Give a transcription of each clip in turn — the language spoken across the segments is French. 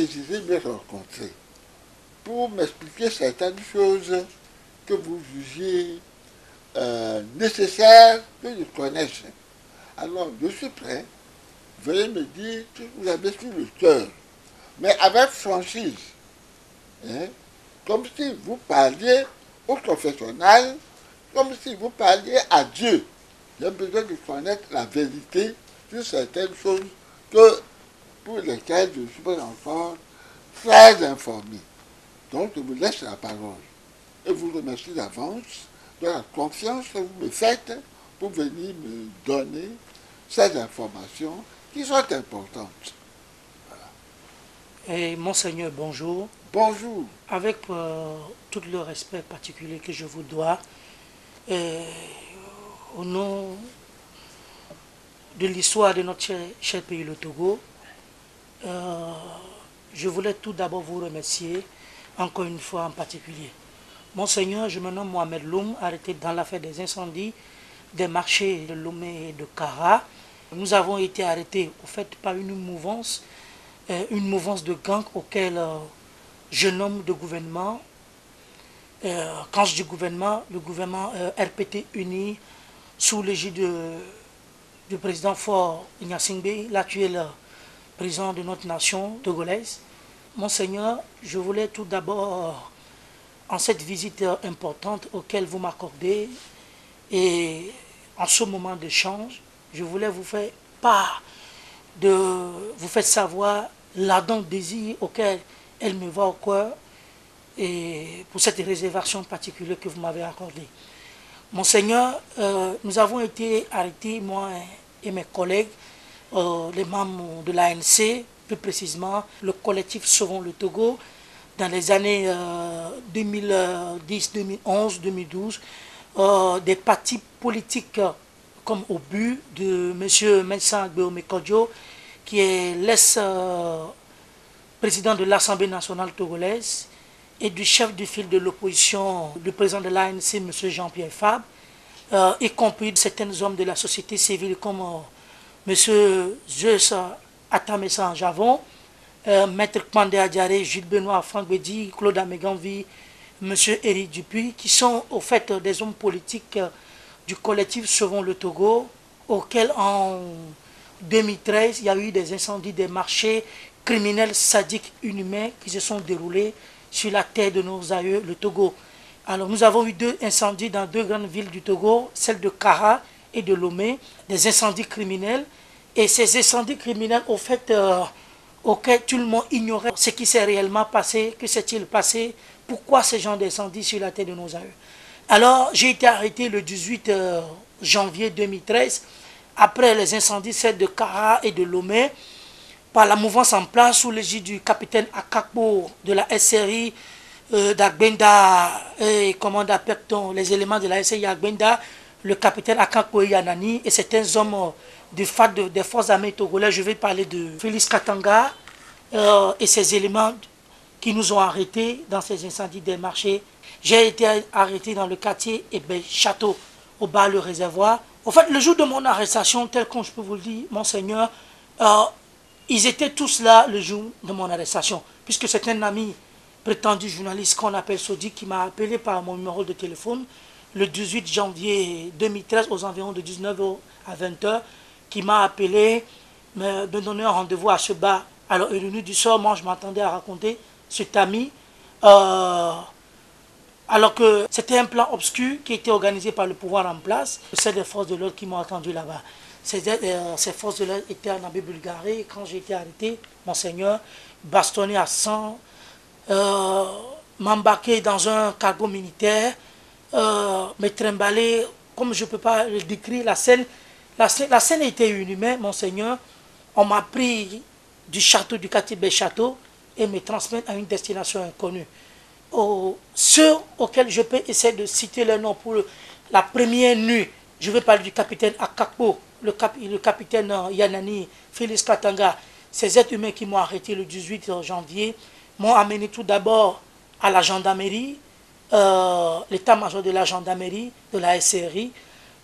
désirez me rencontrer pour m'expliquer certaines choses que vous jugiez nécessaires que je connaisse. Alors, je suis prêt. Veuillez me dire ce que vous avez sur le cœur, mais avec franchise. Hein? Comme si vous parliez au confessionnal, comme si vous parliez à Dieu. J'ai besoin de connaître la vérité sur certaines choses pour lesquelles je ne suis pas encore très informé. Donc, je vous laisse la parole. Et vous remercie d'avance de la confiance que vous me faites pour venir me donner ces informations qui sont importantes. Voilà. Et Monseigneur, bonjour. Bonjour. Avec tout le respect particulier que je vous dois, au nom de l'histoire de notre cher pays, le Togo, je voulais tout d'abord vous remercier, encore une fois en particulier. Monseigneur, je me nomme Mohamed Loum, arrêté dans l'affaire des incendies des marchés de Lomé et de Kara. Nous avons été arrêtés au fait par une mouvance de gangs auquel je nomme de gouvernement. Quand je dis gouvernement, le gouvernement RPT uni sous l'égide du président Faure Gnassingbé, l'actuel président de notre nation togolaise. Monseigneur, je voulais tout d'abord, en cette visite importante auquel vous m'accordez et en ce moment d'échange, je voulais vous faire part vous faire savoir l'ardent désir auquel elle me va au cœur et pour cette réservation particulière que vous m'avez accordée. Monseigneur, nous avons été arrêtés, moi et mes collègues, les membres de l'ANC, plus précisément le collectif Sauvons le Togo, dans les années 2010, 2011, 2012, des partis politiques comme au but de M. Mensan Gbeomekodjo, qui est l'ex-président de l'Assemblée nationale togolaise, et du chef du fil de l'opposition, le président de l'ANC, M. Jean-Pierre Fabre, y compris certains hommes de la société civile comme M. Zeus Atamessan Javon, Maître Kmandé Adjaré, Jules Benoît, Franck Bedi, Claude Améganvi, M. Éric Dupuis, qui sont au fait des hommes politiques du collectif Sauvons le Togo, auquel en 2013, il y a eu des incendies des marchés criminels, sadiques, inhumains qui se sont déroulés sur la terre de nos aïeux, le Togo. Alors nous avons eu 2 incendies dans 2 grandes villes du Togo, celle de Kara et de Lomé, des incendies criminels. Et ces incendies criminels, au fait, auxquels tout le monde ignorait ce qui s'est réellement passé, que s'est-il passé, pourquoi ces gens d'incendie sur la terre de nos aïeux. Alors j'ai été arrêté le 18 janvier 2013, après les incendies, celles de Kara et de Lomé, par la mouvance en place sous l'égide du capitaine Akakbo de la SRI d'Agbenda et commande à Pecton, les éléments de la SRI Agbenda, le capitaine Akakbo Yanani et certains hommes du FAD des forces armées togolaises. Je vais parler de Félix Katanga et ces éléments qui nous ont arrêtés dans ces incendies des marchés. J'ai été arrêté dans le quartier Château, au bas le réservoir. En fait, le jour de mon arrestation, tel que je peux vous le dire, Monseigneur, ils étaient tous là le jour de mon arrestation, puisque c'est un ami prétendu journaliste qu'on appelle Sodi qui m'a appelé par mon numéro de téléphone le 18 janvier 2013 aux environs de 19h à 20h, qui m'a appelé, me donner un rendez-vous à ce bar. Alors, ironie du sort, moi je m'attendais à raconter cet ami, alors que c'était un plan obscur qui était organisé par le pouvoir en place. C'est des forces de l'ordre qui m'ont attendu là-bas. Ces forces de l'ordre étaient en Bulgarie. Quand j'ai été arrêté, Monseigneur, bastonné à 100, m'embarquer dans un cargo militaire, me trimballer, comme je ne peux pas le décrire, la scène était inhumaine, Monseigneur. On m'a pris du château, du quartier Béchâteau, et me transmettre à une destination inconnue. Ceux auxquels je peux essayer de citer le nom pour la première nuit, je vais parler du capitaine Akakbo, le capitaine Yanani, Félix Katanga, ces êtres humains qui m'ont arrêté le 18 janvier, m'ont amené tout d'abord à la gendarmerie, l'état-major de la gendarmerie, de la SRI.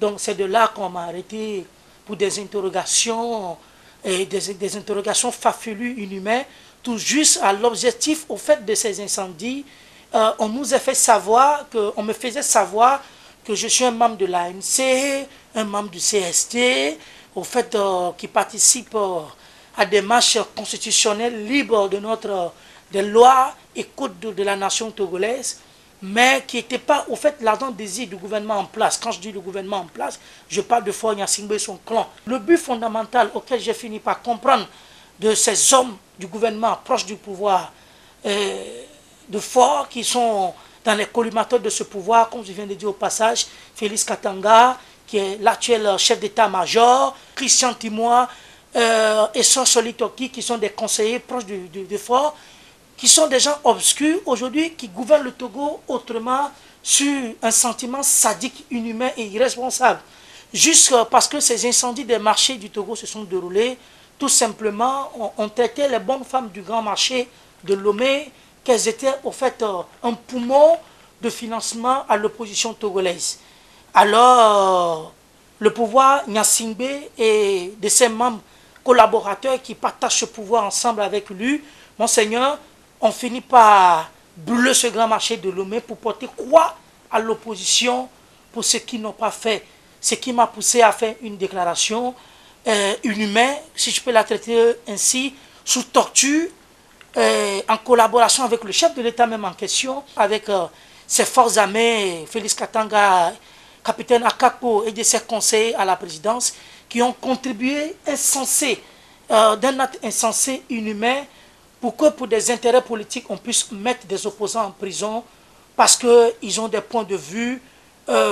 Donc c'est de là qu'on m'a arrêté pour des interrogations, et des interrogations farfelues, inhumaines, tout juste à l'objectif au fait de ces incendies. On nous a fait savoir, on me faisait savoir que je suis un membre de l'ANC, un membre du CST, au fait qui participe à des marches constitutionnelles libres des lois et codes de la nation togolaise, mais qui n'était pas au fait l'ardent désir du gouvernement en place. Quand je dis le gouvernement en place, je parle de Faure Gnassingbé et son clan. Le but fondamental auquel j'ai fini par comprendre de ces hommes du gouvernement proches du pouvoir, de Faure, qui sont dans les collimateurs de ce pouvoir, comme je viens de dire au passage, Félix Katanga, qui est l'actuel chef d'état-major, Christian Timoa et Sorsoli Toki, qui sont des conseillers proches de Faure, qui sont des gens obscurs aujourd'hui, qui gouvernent le Togo autrement sur un sentiment sadique, inhumain et irresponsable. Juste parce que ces incendies des marchés du Togo se sont déroulés, tout simplement, on traitait les bonnes femmes du grand marché de Lomé, qu'elles étaient au fait un poumon de financement à l'opposition togolaise. Alors, le pouvoir Gnassingbé et de ses membres collaborateurs qui partagent ce pouvoir ensemble avec lui, Monseigneur, on finit par brûler ce grand marché de Lomé pour porter quoi à l'opposition pour ce qu'ils n'ont pas fait. Ce qui m'a poussé à faire une déclaration inhumaine, si je peux la traiter ainsi, sous torture, en collaboration avec le chef de l'État même en question, avec ses forces armées, Félix Katanga, capitaine Akakpo et de ses conseillers à la présidence, qui ont contribué d'un acte insensé, inhumain, pour que pour des intérêts politiques, on puisse mettre des opposants en prison parce qu'ils ont des points de vue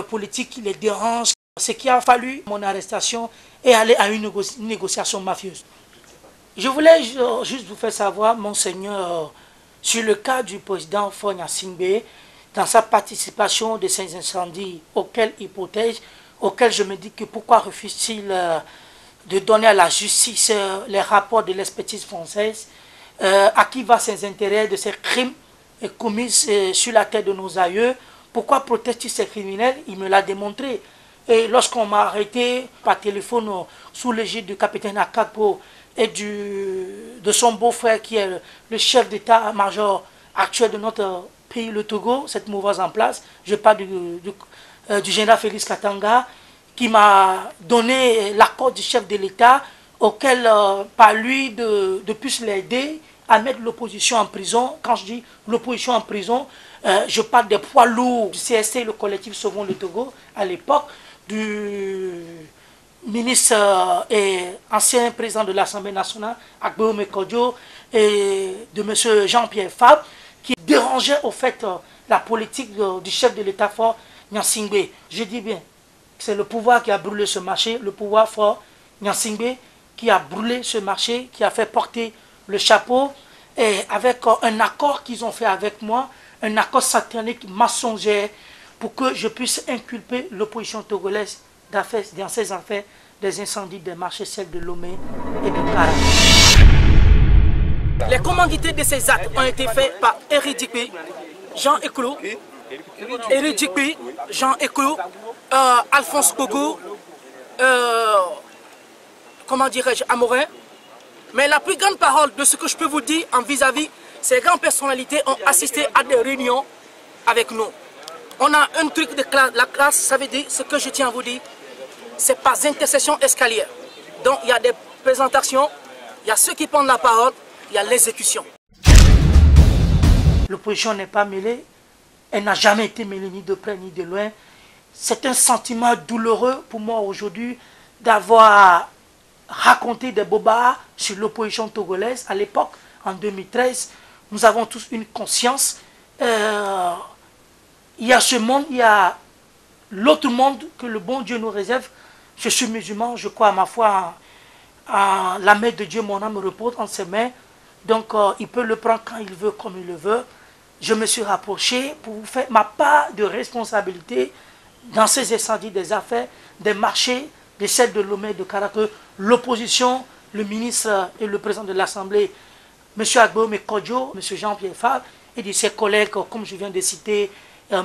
politiques qui les dérangent. Ce qui a fallu mon arrestation et aller à une négociation mafieuse. Je voulais juste vous faire savoir, Monseigneur, sur le cas du président Faure Gnassingbé, dans sa participation de ces incendies auxquels il protège, auxquels je me dis que pourquoi refuse-t-il de donner à la justice les rapports de l'expertise française, à qui va ses intérêts de ces crimes commis sur la tête de nos aïeux, pourquoi protège-t-il ces criminels? Il me l'a démontré. Et lorsqu'on m'a arrêté par téléphone sous l'égide du capitaine Akakpo et de son beau-frère qui est le chef d'état-major actuel de notre pays, le Togo, cette mouvance en place, je parle du général Félix Katanga, qui m'a donné l'accord du chef de l'État, auquel, par lui, de plus l'aider à mettre l'opposition en prison. Quand je dis l'opposition en prison, je parle des poids lourds du CST, le collectif Sauvons le Togo, à l'époque, du ministre et ancien président de l'Assemblée nationale, Agbéo Mekodjo, et de M. Jean-Pierre Fabre, qui dérangeait au fait la politique du chef de l'État Faure Gnassingbé. Je dis bien, c'est le pouvoir qui a brûlé ce marché, le pouvoir Faure Gnassingbé qui a brûlé ce marché, qui a fait porter le chapeau, et avec un accord qu'ils ont fait avec moi, un accord satanique mensonger, pour que je puisse inculper l'opposition togolaise dans ces affaires des incendies des marchés, celles de Lomé et de Kara. Les commandités de ces actes ont été faits par Éric Dikpi, Jean Eklo, Alphonse Kogo, comment dirais-je, Amorin. Mais la plus grande parole de ce que je peux vous dire en vis-à-vis, ces grandes personnalités ont assisté à des réunions avec nous. On a un truc de classe, la classe, ça veut dire, ce que je tiens à vous dire, c'est par intercession escalière. Donc il y a des présentations, il y a ceux qui prennent la parole, il y a l'exécution. L'opposition n'est pas mêlée, elle n'a jamais été mêlée ni de près ni de loin. C'est un sentiment douloureux pour moi aujourd'hui d'avoir raconté des bobards sur l'opposition togolaise. À l'époque, en 2013, nous avons tous une conscience. Il y a ce monde, il y a l'autre monde que le bon Dieu nous réserve. Je suis musulman, je crois à ma foi à la main de Dieu, mon âme repose en ses mains. Donc il peut le prendre quand il veut, comme il le veut. Je me suis rapproché pour vous faire ma part de responsabilité dans ces incendies des affaires, des marchés, de celles de Lomé et de Kara, que l'opposition, le ministre et le président de l'Assemblée, M. Agbéo Mekodjo, M. Jean-Pierre Fabre, et de ses collègues, comme je viens de citer,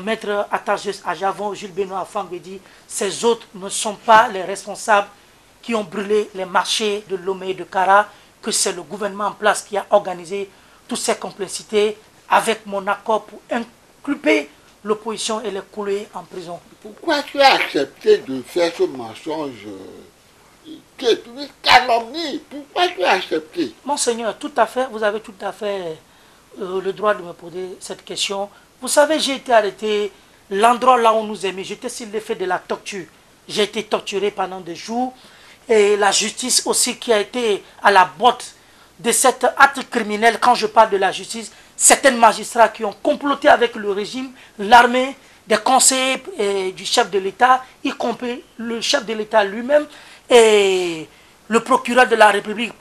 Maître Attages Ajavon, Jules Benoît Fangwedi, ces autres ne sont pas les responsables qui ont brûlé les marchés de Lomé et de Kara, que c'est le gouvernement en place qui a organisé toutes ces complicités avec mon accord pour inculper l'opposition et les couler en prison. Pourquoi tu as accepté de faire ce mensonge qui est une calomnie? Pourquoi tu as accepté? Monseigneur, tout à fait, vous avez tout à fait le droit de me poser cette question. Vous savez, j'ai été arrêté, l'endroit là où on nous a mis, j'étais sur l'effet de la torture. J'ai été torturé pendant des jours. Et la justice aussi qui a été à la botte de cet acte criminel. Quand je parle de la justice, certains magistrats qui ont comploté avec le régime, l'armée, des conseillers du chef de l'État, y compris le chef de l'État lui-même, et le procureur de la République,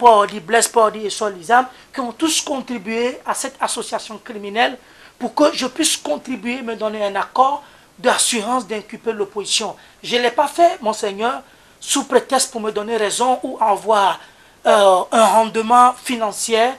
Blaise Pordy et Sol Lizam, qui ont tous contribué à cette association criminelle pour que je puisse contribuer, me donner un accord d'assurance d'inculper l'opposition. Je ne l'ai pas fait, monseigneur, sous prétexte pour me donner raison ou avoir un rendement financier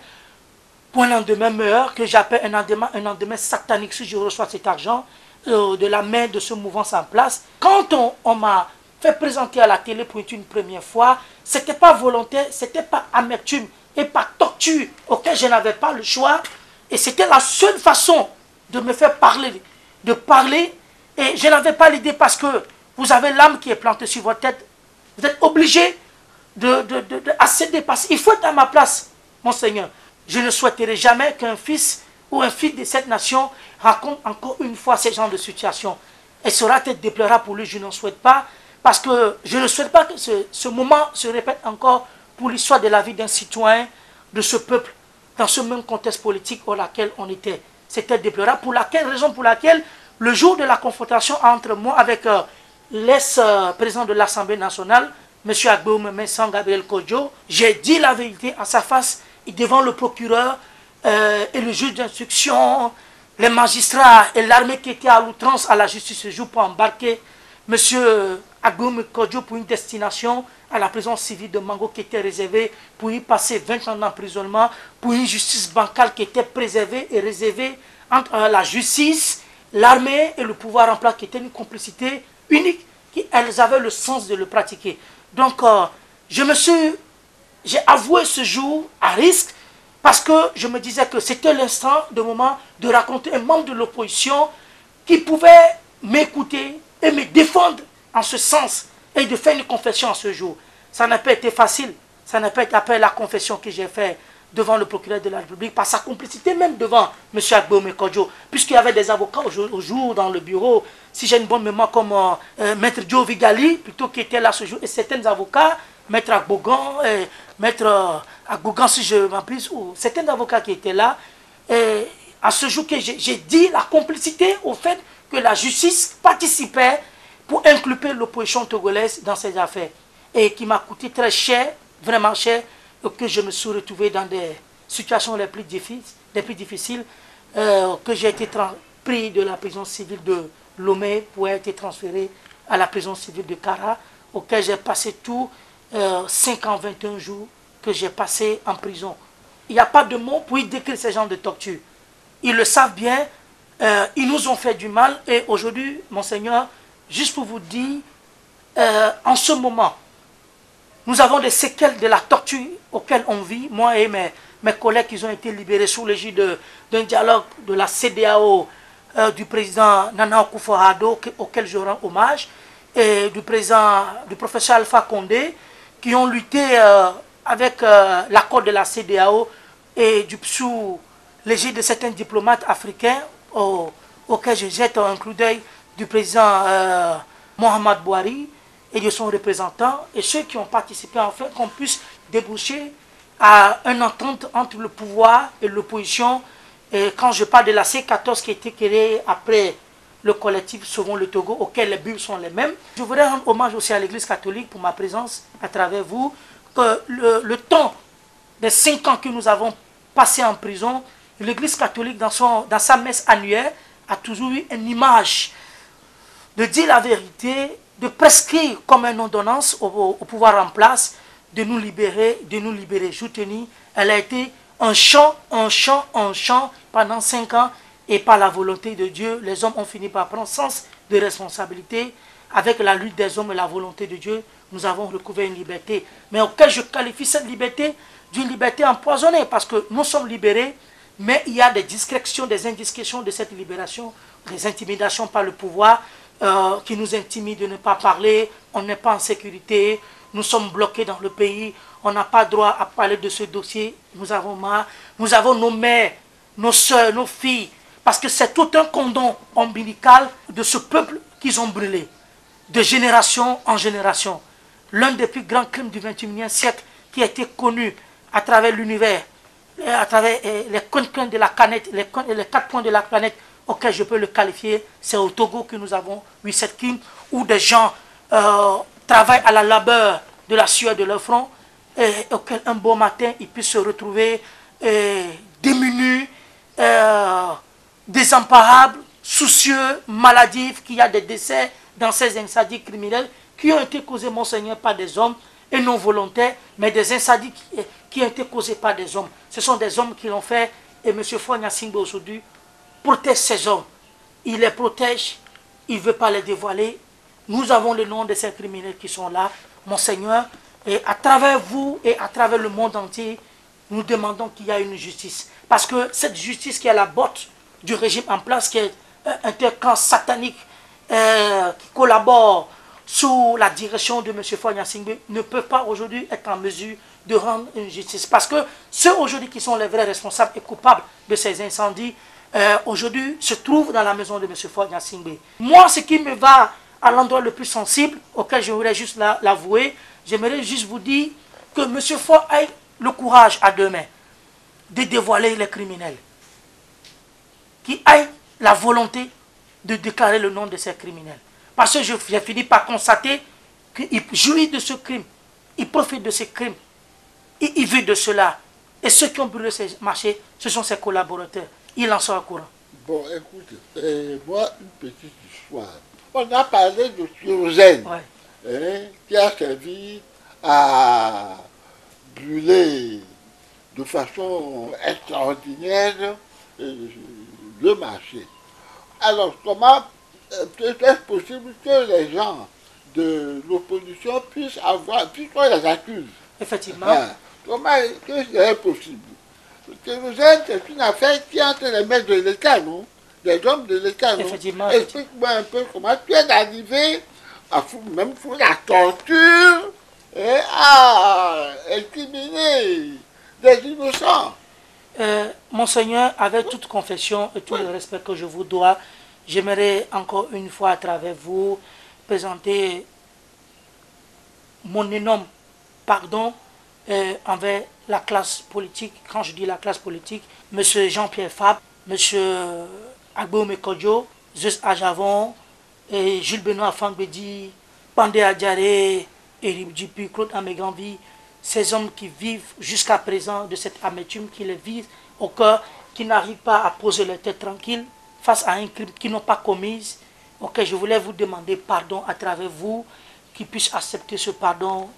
pour un lendemain meilleur, que j'appelle un lendemain satanique si je reçois cet argent de la main de ce mouvement en place. Quand on m'a fait présenter à la télé pour une première fois, ce n'était pas volontaire, ce n'était pas amertume et pas torture auquel je n'avais pas le choix. Et c'était la seule façon de me faire parler, et je n'avais pas l'idée parce que vous avez l'âme qui est plantée sur votre tête. Vous êtes obligé d'accéder parce qu'il faut être à ma place, monseigneur. Je ne souhaiterais jamais qu'un fils ou un fils de cette nation raconte encore une fois ce genre de situation. Et sera peut-être déplorable pour lui, je n'en souhaite pas, parce que je ne souhaite pas que ce moment se répète encore pour l'histoire de la vie d'un citoyen de ce peuple, dans ce même contexte politique dans lequel on était. C'était déplorable, raison pour laquelle, le jour de la confrontation entre moi avec l'ex-président de l'Assemblée nationale, M. Agbeoumeme San Gabriel Kodjo, j'ai dit la vérité à sa face, devant le procureur et le juge d'instruction, les magistrats et l'armée qui était à l'outrance à la justice ce jour pour embarquer M. Agbeoumeme Kodjo pour une destination à la prison civile de Mango qui était réservée pour y passer 20 ans d'emprisonnement, pour une justice bancale qui était préservée et réservée entre la justice, l'armée et le pouvoir en place qui était une complicité unique, elles avaient le sens de le pratiquer. Donc, j'ai avoué ce jour à risque parce que je me disais que c'était l'instant, de moment, de raconter un membre de l'opposition qui pouvait m'écouter et me défendre en ce sens et de faire une confession en ce jour. Ça n'a pas été facile, ça n'a pas été après la confession que j'ai faite devant le procureur de la République, par sa complicité même devant M. Agbeoumeme Kodjo, puisqu'il y avait des avocats au jour dans le bureau, si j'ai une bonne mémoire, comme Maître Joe Vigali, plutôt qui était là ce jour, et certains avocats, Maître Agbogan, Maître Agbogan, si je m'apprise, ou certains avocats qui étaient là, et à ce jour que j'ai dit la complicité au fait que la justice participait pour inculper l'opposition togolaise dans ces affaires, et qui m'a coûté très cher, vraiment cher, que je me suis retrouvé dans des situations les plus difficiles, que j'ai été pris de la prison civile de Lomé pour être transféré à la prison civile de Kara, auquel j'ai passé tout 5 ans, 21 jours que j'ai passé en prison. Il n'y a pas de mots pour y décrire ces genres de torture. Ils le savent bien, ils nous ont fait du mal, et aujourd'hui, monseigneur, juste pour vous dire, en ce moment, nous avons des séquelles de la torture auquel on vit, moi et mes collègues qui ont été libérés sous l'égide d'un dialogue de la CEDEAO, du président Nana Akufo-Addo, auquel je rends hommage, et du professeur Alpha Condé, qui ont lutté avec l'accord de la CEDEAO et sous l'égide de certains diplomates africains, auxquels je jette un coup d'œil du président Mohamed Bouhari, et de son représentant, et ceux qui ont participé afin qu'on puisse déboucher à une entente entre le pouvoir et l'opposition. Et quand je parle de la C14 qui a été créée après le collectif Sauvons le Togo, auquel les buts sont les mêmes, je voudrais rendre hommage aussi à l'Église catholique pour ma présence à travers vous, que le temps des 5 ans que nous avons passé en prison, l'Église catholique dans sa messe annuelle a toujours eu une image de dire la vérité, de prescrire comme une ordonnance au pouvoir en place, de nous libérer, Jouteni. Elle a été un chant pendant 5 ans, et par la volonté de Dieu, les hommes ont fini par prendre sens de responsabilité avec la lutte des hommes et la volonté de Dieu, nous avons recouvert une liberté, mais auquel je qualifie cette liberté d'une liberté empoisonnée, parce que nous sommes libérés, mais il y a des discrétions, des indiscrétions de cette libération, des intimidations par le pouvoir, qui nous intimident de ne pas parler, on n'est pas en sécurité, nous sommes bloqués dans le pays, on n'a pas droit à parler de ce dossier, nous avons marre, nous avons nos mères, nos soeurs, nos filles, parce que c'est tout un cordon ombilical de ce peuple qu'ils ont brûlé, de génération en génération. L'un des plus grands crimes du XXIe siècle qui a été connu à travers l'univers, à travers les coins de la planète, les 4 points de la planète auxquels je peux le qualifier, c'est au Togo que nous avons eu cette crime où des gens travaillent à la labeur de la sueur de leur front et auquel un beau matin ils puissent se retrouver démunis, désamparables, soucieux, maladifs, qu'il y a des décès dans ces incendies criminels qui ont été causés, monseigneur, par des hommes et non volontaires, mais des incendies qui ont été causés par des hommes. Ce sont des hommes qui l'ont fait et M. Faure Gnassingbé aujourd'hui protège ces hommes. Il les protège, il ne veut pas les dévoiler. Nous avons le nom de ces criminels qui sont là, monseigneur, et à travers vous et à travers le monde entier, nous demandons qu'il y ait une justice. Parce que cette justice qui est la botte du régime en place, qui est un camp satanique qui collabore sous la direction de M. Faure Gnassingbé, ne peut pas aujourd'hui être en mesure de rendre une justice. Parce que ceux aujourd'hui qui sont les vrais responsables et coupables de ces incendies, aujourd'hui se trouvent dans la maison de M. Faure Gnassingbé. Moi, ce qui me va à l'endroit le plus sensible, auquel je voudrais juste l'avouer, j'aimerais juste vous dire que M. Faure ait le courage à deux mains de dévoiler les criminels, qui ait la volonté de déclarer le nom de ces criminels. Parce que j'ai fini par constater qu'il jouit de ce crime, il profite de ce crime, il vit de cela. Et ceux qui ont brûlé ces marchés, ce sont ses collaborateurs. Il en sort au courant. Bon, écoute, moi, une petite histoire. On a parlé de kérosène, ouais, qui a servi à brûler de façon extraordinaire le marché. Alors, comment est-ce possible que les gens de l'opposition puissent puisqu'on les accuse? Effectivement. Comment est-ce que c'est possible? Le kérosène, c'est une affaire qui est entre les mains de l'État, non? Des hommes de l'État, non? Effectivement. Explique-moi un peu comment tu es arrivé à même pour la torture et à incriminer des innocents. Monseigneur, avec toute confession et tout le respect que je vous dois, j'aimerais encore une fois à travers vous présenter mon énorme pardon envers la classe politique. Quand je dis la classe politique, M. Jean-Pierre Fabre, M. Agbo Mekodjo, Zeus Ajavon, et Jules Benoît Fangbedi, Pandé Adjaré, Éric Dupuis, Claude Améganvi, ces hommes qui vivent jusqu'à présent de cette amertume, qui les vivent au cœur, qui n'arrivent pas à poser leur tête tranquille face à un crime qu'ils n'ont pas commis. Ok, je voulais vous demander pardon à travers vous, qu'ils puissent accepter ce pardon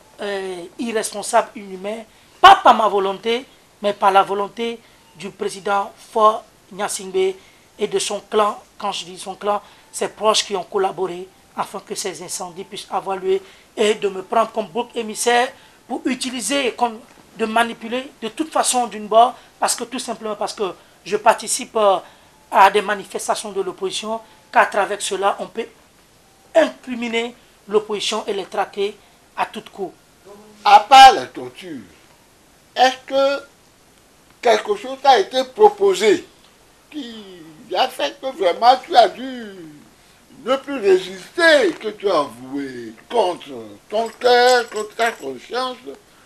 irresponsable, inhumain, pas par ma volonté, mais par la volonté du président Faure Gnassingbé et de son clan. Quand je dis son clan, ses proches qui ont collaboré afin que ces incendies puissent avoir lieu et de me prendre comme bouc émissaire pour utiliser, de manipuler de toute façon d'une part, parce que tout simplement parce que je participe à des manifestations de l'opposition, qu'à travers cela, on peut incriminer l'opposition et les traquer à tout coup. À part la torture, est-ce que quelque chose a été proposé qui a fait que vraiment tu as dû ne plus résister, que tu as avoué contre ton cœur, contre ta conscience,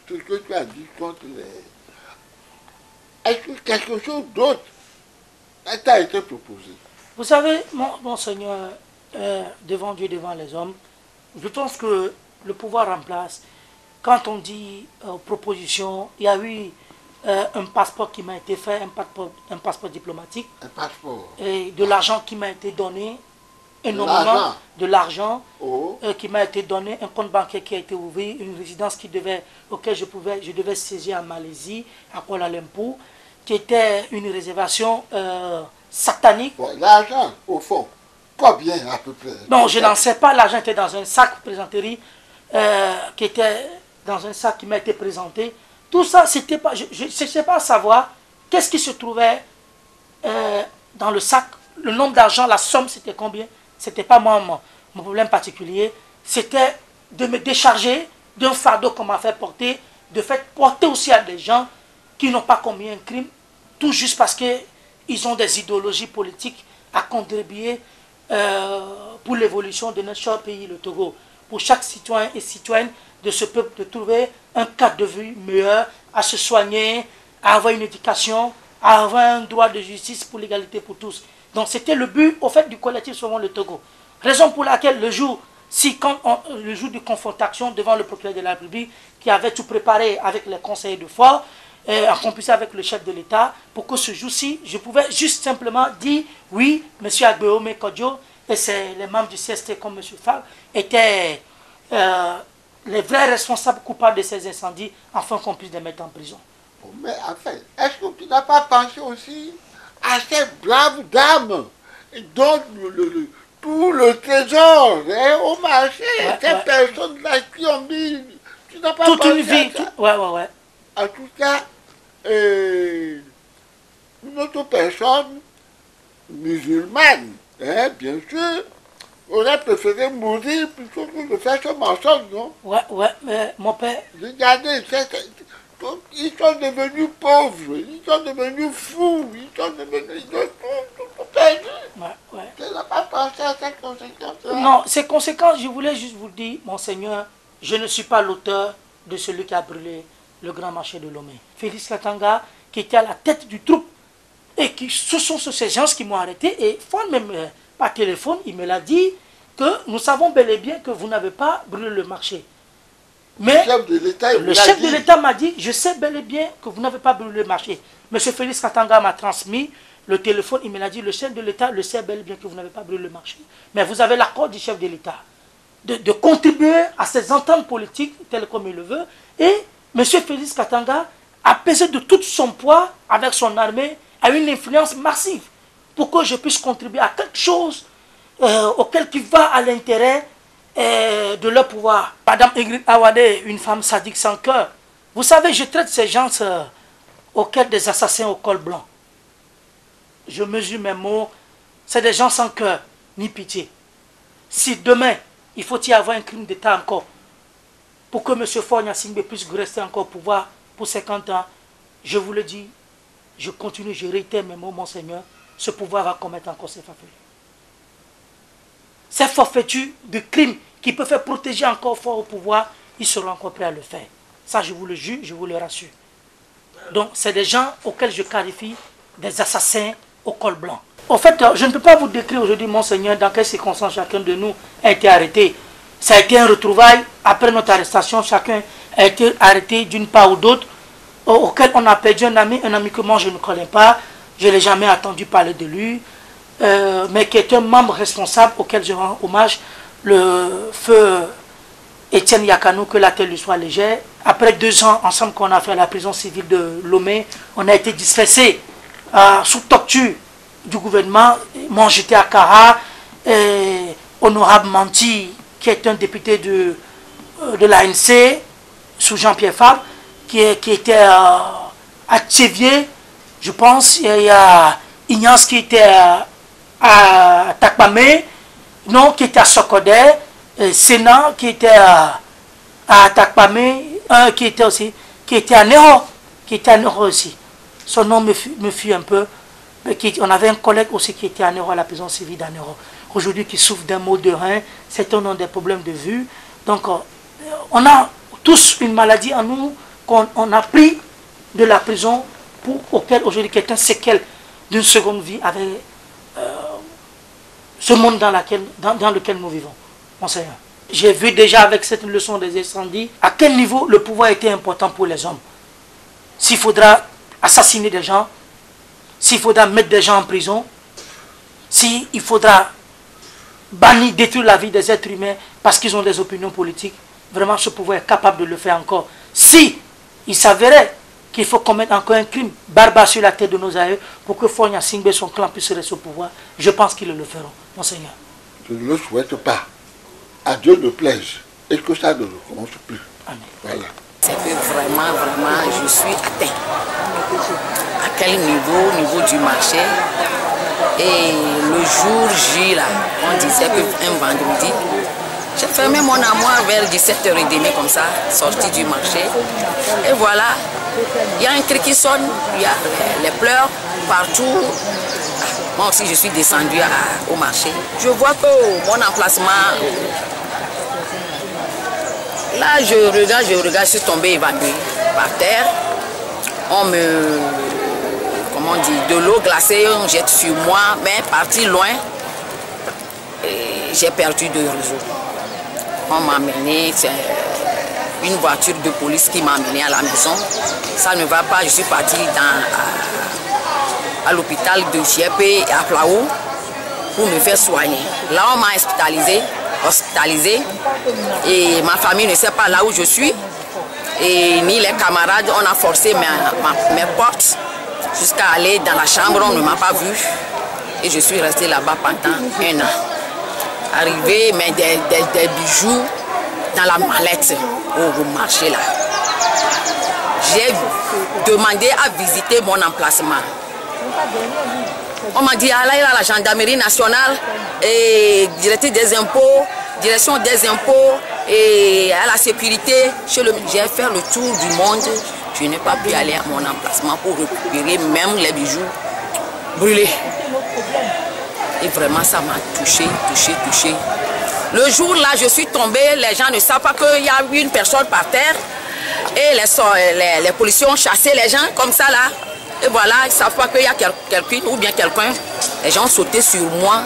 ce que tu as dit contre les... Est-ce que quelque chose d'autre t'a été proposé? Vous savez, mon Seigneur, devant Dieu, devant les hommes, je pense que le pouvoir remplace. Quand on dit proposition, il y a eu un passeport qui m'a été fait, un passeport diplomatique. Un passeport. Et de l'argent qui m'a été donné, énormément de l'argent qui m'a été donné, un compte bancaire qui a été ouvert, une résidence auquel je devais saisir en Malaisie, à Kuala Lumpur, qui était une réservation satanique. Bon, l'argent, au fond, Combien à peu près? Non, je n'en sais pas. L'argent était dans un sac présenterie qui était dans un sac qui m'a été présenté. Tout ça, c'était pas. Je ne sais pas savoir qu'est-ce qui se trouvait dans le sac. Le nombre d'argent, la somme, c'était combien? C'était pas moi mon problème particulier. C'était de me décharger d'un fardeau qu'on m'a fait porter, de fait porter aussi à des gens qui n'ont pas commis un crime, tout juste parce qu'ils ont des idéologies politiques à contribuer pour l'évolution de notre cher pays, le Togo. Pour chaque citoyen et citoyenne de ce peuple de trouver un cadre de vie meilleur, à se soigner, à avoir une éducation, à avoir un droit de justice pour l'égalité pour tous. Donc c'était le but au fait du collectif Sauvons le Togo. Raison pour laquelle le jour de confrontation devant le procureur de la République, qui avait tout préparé avec les conseillers de fort, en complicité avec le chef de l'État, pour que ce jour-ci, je pouvais juste simplement dire, oui, M. Agbeome Kodjo, et c'est les membres du CST comme M. Fall, étaient les vrais responsables coupables de ces incendies, afin qu'on puisse les mettre en prison. Bon, mais enfin, est-ce que tu n'as pas pensé aussi à ces braves dames dont tout le trésor au marché, ces personnes-là qui ont mis... Tu n'as pas toute pensé une vie. Ouais. En tout cas, une autre personne musulmane, bien sûr, aurait préféré mourir plutôt que de faire ce mensonge, non? Ouais, mais mon père... Regardez, ils sont devenus pauvres, ils sont devenus fous, ils ont tout perdu. Ouais. Tu n'as pas pensé à ces conséquences-là? Non, ces conséquences, je voulais juste vous dire, Monseigneur, je ne suis pas l'auteur de celui qui a brûlé le grand marché de Lomé. Félix Katanga, qui était à la tête du troupe, et ce sont ces gens qui m'ont arrêté, et Fon, même par téléphone, il me l'a dit, que nous savons bel et bien que vous n'avez pas brûlé le marché. Mais le chef de l'État m'a dit, je sais bel et bien que vous n'avez pas brûlé le marché. Monsieur Félix Katanga m'a transmis le téléphone, il me l'a dit, le chef de l'État le sait bel et bien que vous n'avez pas brûlé le marché. Mais vous avez l'accord du chef de l'État de contribuer à ces ententes politiques telles comme il le veut. Et monsieur Félix Katanga a pesé de tout son poids avec son armée à une influence massive pour que je puisse contribuer à quelque chose auquel qui va à l'intérêt de leur pouvoir. Madame Ingrid Awade, une femme sadique sans cœur. Vous savez, je traite ces gens auxquels des assassins au col blanc. Je mesure mes mots. C'est des gens sans cœur, ni pitié. Si demain, il faut y avoir un crime d'État encore, pour que M. Faure Gnassingbé puisse rester encore au pouvoir pour 50 ans, je vous le dis, je continue, je réitère mes mots, Monseigneur, ce pouvoir va commettre encore ces forfaitures. Ces forfaitures de crimes qui peuvent faire protéger encore fort au pouvoir, ils seront encore prêts à le faire. Ça, je vous le jure, je vous le rassure. Donc, c'est des gens auxquels je qualifie des assassins au col blanc. En fait, je ne peux pas vous décrire aujourd'hui, Monseigneur, dans quelles circonstances chacun de nous a été arrêté. Ça a été un retrouvail. Après notre arrestation, chacun a été arrêté d'une part ou d'autre, auquel on a perdu un ami que moi je ne connais pas, je n'ai jamais entendu parler de lui, mais qui est un membre responsable auquel je rends hommage, le feu Étienne Yakanou, que la terre lui soit légère. Après 2 ans ensemble qu'on a fait à la prison civile de Lomé, on a été dispersés sous torture du gouvernement. Moi j'étais à Kara, Honorable Manti, qui est un député de l'ANC, sous Jean-Pierre Fabre, qui était à Tchévier, je pense. Il y a Ignace qui était à Takpamé, non, qui était à Sokodé, Sénat qui était à Takpamé, qui était à Nero, aussi. Son nom me fuit un peu. Mais on avait un collègue aussi qui était à Nero, à la prison civile d'Anero. Aujourd'hui, qui souffre d'un maux de rein, certains ont des problèmes de vue. Donc, on a tous une maladie en nous qu'on a pris de la prison auquel aujourd'hui quelqu'un séquelle d'une seconde vie avec ce monde dans lequel nous vivons. Monseigneur, j'ai vu déjà avec cette leçon des incendies à quel niveau le pouvoir était important pour les hommes. S'il faudra assassiner des gens, s'il faudra mettre des gens en prison, s'il faudra bannir, détruire la vie des êtres humains parce qu'ils ont des opinions politiques, vraiment ce pouvoir est capable de le faire encore. Si il s'avérait qu'il faut commettre encore un crime barbare sur la tête de nos aïeux pour que Faure Gnassingbé et son clan puissent rester au pouvoir, je pense qu'ils le feront, Monseigneur. je ne le souhaite pas. À Dieu ne plaise. Et que ça ne recommence plus. Amen. Voilà. C'est que vraiment, je suis atteint. À quel niveau? Au niveau du marché. Et le jour J, là, on disait qu'un vendredi, j'ai fermé mon armoire vers 17h30 comme ça, sorti du marché. Et voilà, il y a un cri qui sonne, il y a les pleurs partout. Moi aussi, je suis descendue au marché. Je vois que mon emplacement... Là, je regarde, je suis tombée évanouie par terre. On me... Comment on dit? De l'eau glacée, on jette sur moi, mais parti loin. J'ai perdu de réseau. On m'a amené, c'est une voiture de police qui m'a amené à la maison. Ça ne va pas, je suis partie à l'hôpital de GP à Plao pour me faire soigner. Là, on m'a hospitalisé et ma famille ne sait pas là où je suis. Et ni les camarades, on a forcé mes portes jusqu'à aller dans la chambre, on ne m'a pas vu. Et je suis restée là-bas pendant 1 an. Arrivé, mais des bijoux dans la mallette au marché là. J'ai demandé à visiter mon emplacement. On m'a dit, allez à la gendarmerie nationale et direction des impôts et à la sécurité. J'ai fait le tour du monde. Je n'ai pas pu aller à mon emplacement pour récupérer même les bijoux brûlés. Et vraiment, ça m'a touché. Le jour là, je suis tombée, les gens ne savent pas qu'il y a une personne par terre. Et les policiers ont chassé les gens comme ça là. Et voilà, ils ne savent pas qu'il y a quelqu'un ou bien quelqu'un. Les gens ont sauté sur moi.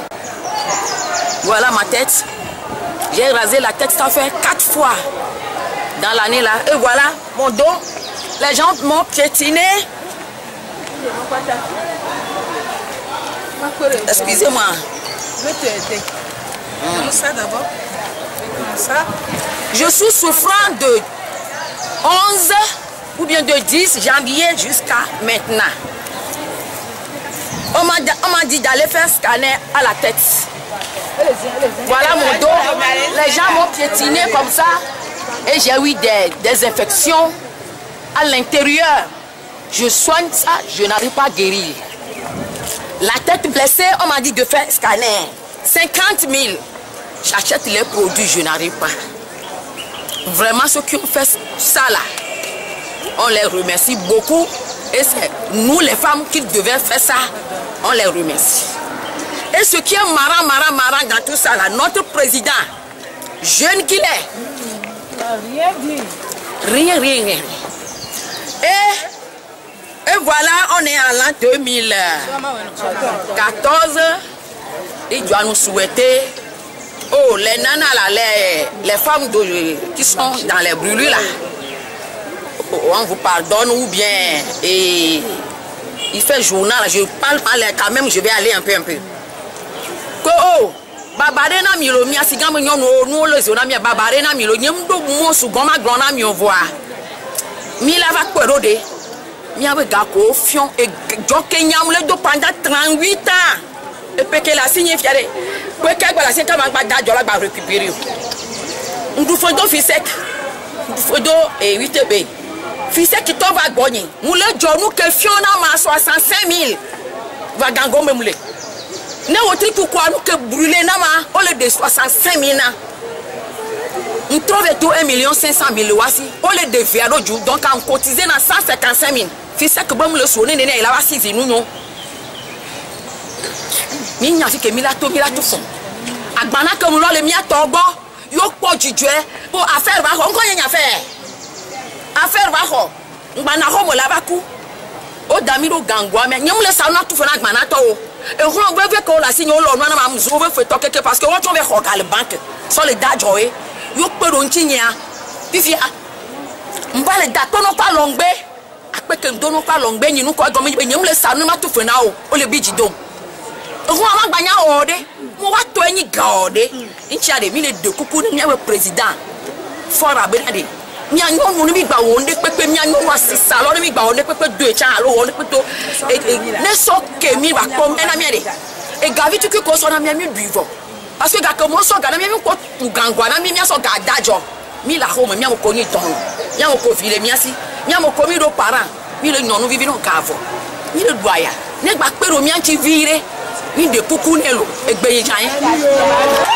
Voilà ma tête. J'ai rasé la tête, ça fait 4 fois dans l'année là. Et voilà, mon dos. Les gens m'ont piétiné. Excusez-moi. Je vais te aider. Comme ça d'abord. Comme ça. Je suis souffrant de 11 ou bien de 10 janvier jusqu'à maintenant. On m'a dit d'aller faire scanner à la tête. Voilà mon dos. Les gens m'ont piétiné comme ça. Et j'ai eu des infections à l'intérieur. Je soigne ça, je n'arrive pas à guérir. La tête blessée, on m'a dit de faire scanner. 50 000. J'achète les produits, je n'arrive pas. Vraiment, ceux qui ont fait ça là, on les remercie beaucoup. Et c'est nous les femmes qui devaient faire ça, on les remercie. Et ce qui est marrant dans tout ça là, notre président, jeune qu'il est, rien. Et voilà, on est à l'an 2014. Il doit nous souhaiter, oh, les nanas là, les femmes qui sont dans les brûlures là, on vous pardonne ou bien, et il fait journal, je parle pas quand même, je vais aller un peu. Que oh, babarena milo mia sigamo nyono no le zona mia babarena milo nyemdo mo su goma glona mi voa. Mi la va kwerode. Mi ave gako fion et joke nyamle do pendant 38 ans. Et puis que la signe fiare. Que la signe kama ba jola ba récupérer. Ndu fodo fisek. Fodo et 8b. Fisek qui to va gagner. Moule jonu que fiona ma 65 000. Va gango memule. Ne otri tout quoi nous que brûler nama au lieu de 65 000 ans. On trouve tout 1 500 000 wasi au lieu de faire donc on cotisé dans 155 000. Fils que bon le sonner il a 6 nous. Mi nya fi que mi la to fond. Agbana que mo lo le mi atogo yo po jijue pour affaire ba ho nko nya affaire ba ho ngbana ho mo la ba ku o damiro gangwa me nyem le sa na tout fona agbana to o. Et on veut que la signe au long, on fait quelque parce que on va regarder la banque sur les dates jouées. Yo peut on tigne puis via on va les dates non pas longue après que nous pas longue ni nous quoi comme nous le ça nous m'a tout fait nao o le bididon on va bagna ode mo wa to ni gode incha de mille de kuku ni le président fort abede mi anyo no mi gba wonde pepe mi anyo wa sisa lo mi gba wonde pepe do echa alo wonde pepe e ne so ke mi wa kom na mi ade e gavi tu ko so na mi buivo parce que gars mo so gars mi ko gangwa na mi so gars dajo mi la home mi ko ni don mi ko vile mi asi mi ko mi do parent mi le nyonu vivi no kavo mi le doya ne gba pero mi anti vire mi de kuku nelo egbe yin jan